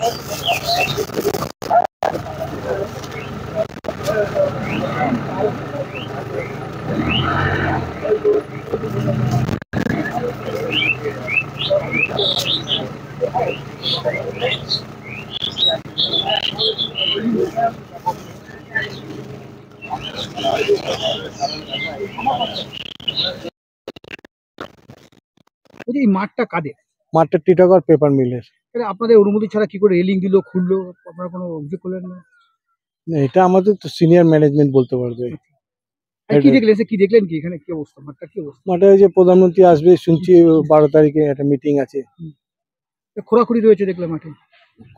এই মাঠটা কাদের? মাঠটা টিটাগড় পেপার মিলের। আপনাদের অনুমতি ছাড়া কি করে রেলিং দিল, খুললো? আপনারা কোনো অভিযোগ করলেন না? এটা আমাদের তো সিনিয়র ম্যানেজমেন্ট বলতে পারবে। কি দেখলেন, কি দেখলেন, কি এখানে কি অবস্থা, মাঠটা কি অবস্থা? মাঠে যে প্রধানমন্ত্রী আসবে শুনছি 12 তারিখে একটা মিটিং আছে। খোঁড়াখুড়ি রয়েছে দেখলাম মাঠে।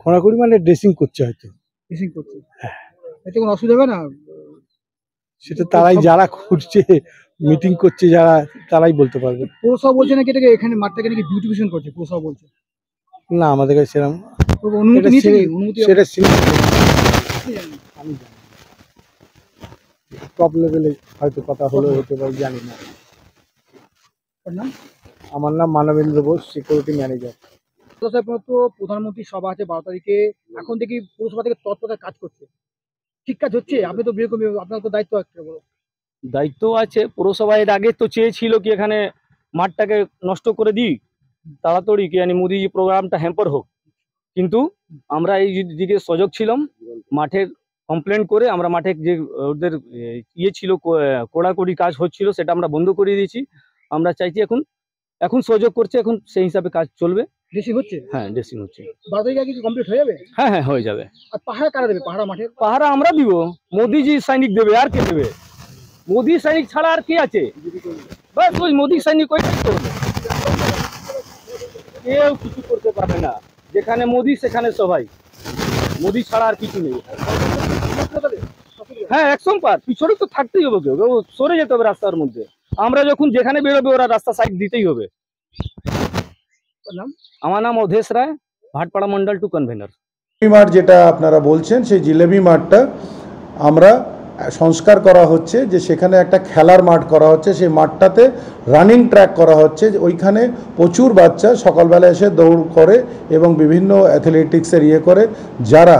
খোঁড়াখুড়ি মানে ড্রেসিং করছে হয়তো। ড্রেসিং করছে? হ্যাঁ। এতে কোনো অসুবিধা হবে না? সেটা তারাই, যারা খুঁড়ছে মিটিং করছে যারা, তারাই বলতে পারবে। পৌরসভা বলছে নাকি এটাকে, এখানে মাঠটাকে নাকি বিউটিফিকেশন করছে পৌরসভা বলছে। না, আমাদের কাছে সেরকম অনুমতি নিয়েছে কি? অনুমতি সেটা আমি জানি টপ লেভেলে হয়তো কথা হলো, হতে পারে, জানি না। আমার নাম মানবেন্দ্র বোস, সিকিউরিটি ম্যানেজার। তো প্রধানমন্ত্রী সভা আছে 12 তারিখে, এখন থেকে পৌরসভা থেকে তৎপরতায় কাজ করছে, ঠিক কাজ হচ্ছে? আপনি তো আপনার তো দায়িত্ব একটা বড় দায়িত্ব আছে। পৌরসভা এর আগে তো চেয়েছিল কি এখানে মাঠটাকে নষ্ট করে দিই তাড়াতাড়ি, কি জানি মোদিজি প্রোগ্রামটা হ্যাম্পার হোক, কিন্তু আমরা এই দিকে সজাগ ছিলাম। মাঠের কমপ্লেন করে আমরা মাঠে যে ওদের ইয়ে ছিল, কোড়াকুড়ি কাজ হচ্ছিল, সেটা আমরা বন্ধ করে দিয়েছি। আমরা চাইছি এখন সহযোগ করছে, এখন সেই হিসাবে কাজ চলবে। ড্রেসিং হচ্ছে? হ্যাঁ, ড্রেসিং হচ্ছে। 12 তারিখে আগে কি কমপ্লিট হয়ে যাবে? হ্যাঁ হ্যাঁ, হয়ে যাবে। আর পাহাড়া কারা দেবে? পাহাড়া মাঠে পাহারা আমরা দিব, মোদিজি সৈনিক দেবে, আর কে দেবে? মোদি সৈনিক ছাড়া আর কে আছে? বাস ওই মোদি সৈনিক, ওইটাই করবে। কেউ কিছু করতে পারবে না, যেখানে মোদি সেখানে সবাই। মোদি ছাড়া আর কিছু নেই। হ্যাঁ, 100 পিছনে তো থাকতেই হবে, কেউ সরে যেতে হবে রাস্তার মধ্যে। আমরা যখন যেখানে বেরোবে ওরা রাস্তা সাইড দিতেই হবে। আমার নাম অধেশ রায়, ভাটপাড়া মন্ডল 2 কনভেনার। মাঠ যেটা আপনারা বলছেন, সেই জিলেবি মাঠটা আমরা সংস্কার করা হচ্ছে, যে সেখানে একটা খেলার মাঠ করা হচ্ছে, সেই মাঠটাতে রানিং ট্র্যাক করা হচ্ছে। ওইখানে প্রচুর বাচ্চা সকালবেলা এসে দৌড় করে এবং বিভিন্ন অ্যাথলেটিক্সের ইয়ে করে, যারা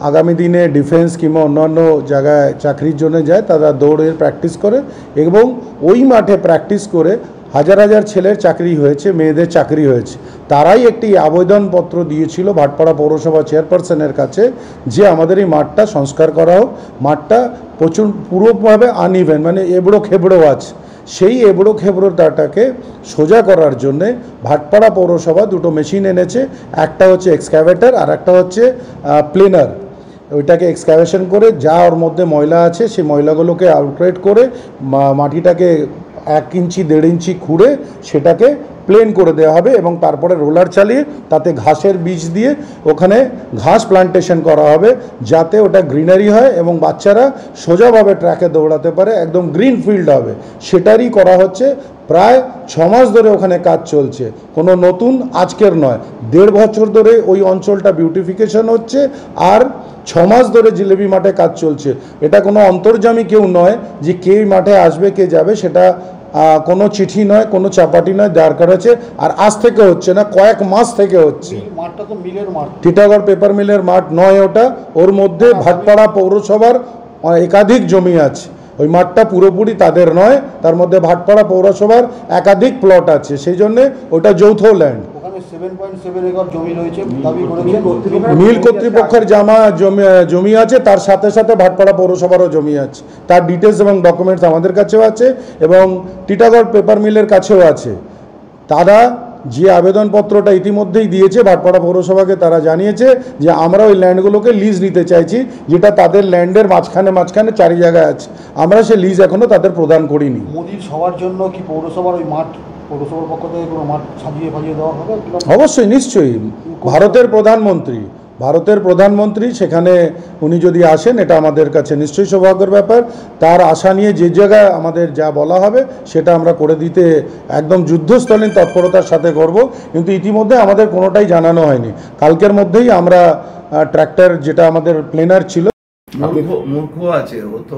আগামী দিনে ডিফেন্স কিংবা অন্যান্য জায়গায় চাকরির জন্য যায়, তারা দৌড়ের প্র্যাকটিস করে এবং ওই মাঠে প্র্যাকটিস করে হাজার হাজার ছেলের চাকরি হয়েছে, মেয়েদের চাকরি হয়েছে। তারাই একটি আবেদনপত্র দিয়েছিল ভাটপাড়া পৌরসভা চেয়ারপারসনের কাছে, যে আমাদের এই মাঠটা সংস্কার করা হোক। মাঠটা প্রচুর পুরোভাবে আনইভেন, মানে এবড়ো খেবড়ো আছে। সেই এবড়ো খেবড়োটাকে সোজা করার জন্যে ভাটপাড়া পৌরসভা দুটো মেশিন এনেছে। একটা হচ্ছে এক্সক্যাভেটার আর একটা হচ্ছে প্লেনার। ওইটাকে এক্সক্যাভেশন করে যা ওর মধ্যে ময়লা আছে সেই ময়লাগুলোকে আউটলেট করে মাটিটাকে 1 ইঞ্চি 1.5 ইঞ্চি খুঁড়ে সেটাকে প্লেন করে দেওয়া হবে এবং তারপরে রোলার চালিয়ে তাতে ঘাসের বীজ দিয়ে ওখানে ঘাস প্লান্টেশন করা হবে, যাতে ওটা গ্রিনারি হয় এবং বাচ্চারা সোজাভাবে ট্র্যাকে দৌড়াতে পারে, একদম গ্রিন ফিল্ড হবে। সেটারই করা হচ্ছে। প্রায় 6 মাস ধরে ওখানে কাজ চলছে, কোনো নতুন আজকের নয়। 1.5 বছর ধরে ওই অঞ্চলটা বিউটিফিকেশন হচ্ছে আর 6 মাস ধরে জিলেবি মাঠে কাজ চলছে। এটা কোনো অন্তর্যামী কেউ নয় যে কে মাঠে আসবে কে যাবে, সেটা কোনো চিঠি নয়, কোনো চাপাটি নয়, দরকার আছে। আর আজ থেকে হচ্ছে না, কয়েক মাস থেকে হচ্ছে। মাঠটা তো মিলের মাঠ, টিটাগড় পেপার মিলের মাঠ নয় ওটা। ওর মধ্যে ভাটপাড়া পৌরসভার একাধিক জমি আছে, ওই মাঠটা পুরোপুরি তাদের নয়। তার মধ্যে ভাটপাড়া পৌরসভার একাধিক প্লট আছে, সেই জন্যে ওটা যৌথ ল্যান্ড। ওখানে 7.7 একর জমি রয়েছে, দাবি করেছেন মিল কর্তৃপক্ষের জমি আছে, তার সাথে সাথে ভাটপাড়া পৌরসভারও জমি আছে। তার ডিটেলস এবং ডকুমেন্টস আমাদের কাছেও আছে এবং টিটাগড় পেপার মিলের কাছেও আছে। তারা যে আবেদনপত্রটা ইতিমধ্যেই দিয়েছে ভাটপাড়া পৌরসভাকে, তারা জানিয়েছে যে আমরা ওই ল্যান্ডগুলোকে লিজ নিতে চাইছি, যেটা তাদের ল্যান্ডের মাঝখানে 4 জায়গায় আছে। আমরা সে লিজ এখনও তাদের প্রদান করিনি। মোদির সবার জন্য কি পৌরসভার ওই মাঠ, পৌরসভার পক্ষ থেকে কোনো মাঠ সাজিয়ে দেওয়া হবে? অবশ্যই, নিশ্চয়ই। ভারতের প্রধানমন্ত্রী সেখানে উনি যদি আসেন, এটা আমাদের কাছে নিশ্চয়ই সৌভাগ্যের ব্যাপার। তার আশা নিয়ে যে জায়গায় আমাদের যা বলা হবে সেটা আমরা করে দিতে একদম যুদ্ধস্থলীন তৎপরতার সাথে করব। কিন্তু ইতিমধ্যে আমাদের কোনোটাই জানানো হয়নি। কালকের মধ্যেই আমরা ট্র্যাক্টর, যেটা আমাদের প্লেনার ছিল, মূর্খ আছে, ও তো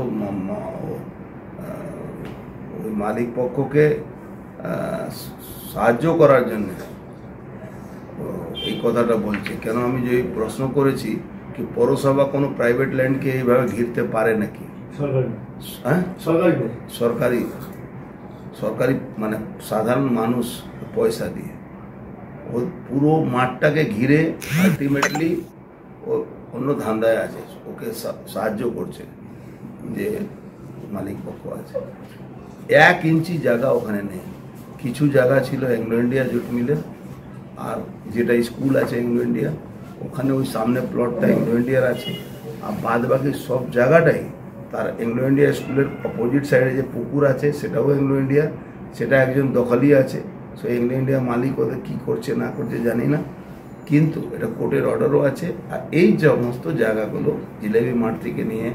ওই মালিক পক্ষকে সাহায্য করার জন্য এই কথাটা বলছে। কেন আমি যে প্রশ্ন করেছি কি পৌরসভা কোনো প্রাইভেট ল্যান্ডকে এইভাবে ঘিরতে পারে নাকি? হ্যাঁ, সরকারি সরকারি মানে সাধারণ মানুষ পয়সা দিয়ে ও পুরো মাঠটাকে ঘিরে আলটিমেটলি ও অন্য ধান্দায় আছে, ওকে সাহায্য করছে যে মালিক পক্ষ আছে। 1 ইঞ্চি জায়গা ওখানে নেই। কিছু জায়গা ছিল অ্যাংলো ইন্ডিয়া জুট মিলের, আর যেটা স্কুল আছে অ্যাংলো ইন্ডিয়া, ওখানে ওই সামনে প্লটটা অ্যাংলো ইন্ডিয়ার আছে, আর বাদ বাকি সব জায়গাটাই তার অ্যাংলো ইন্ডিয়া স্কুলের অপোজিট সাইডে যে পুকুর আছে সেটাও অ্যাংলো ইন্ডিয়া, সেটা একজন দখলই আছে। সো অ্যাংলো ইন্ডিয়া মালিক ওদের কী করছে না করছে জানি না, কিন্তু এটা কোর্টের অর্ডারও আছে। আর এই সমস্ত জায়গাগুলো জিলেবি মাঠ থেকে নিয়ে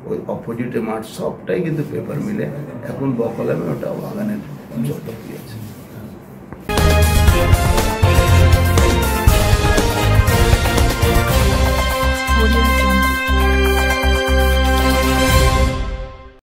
ওই অপোজিটে মাঠ সবটাই কিন্তু পেপার মিলে এখন বকলামে ওটা বাগানের জব্দ আছে।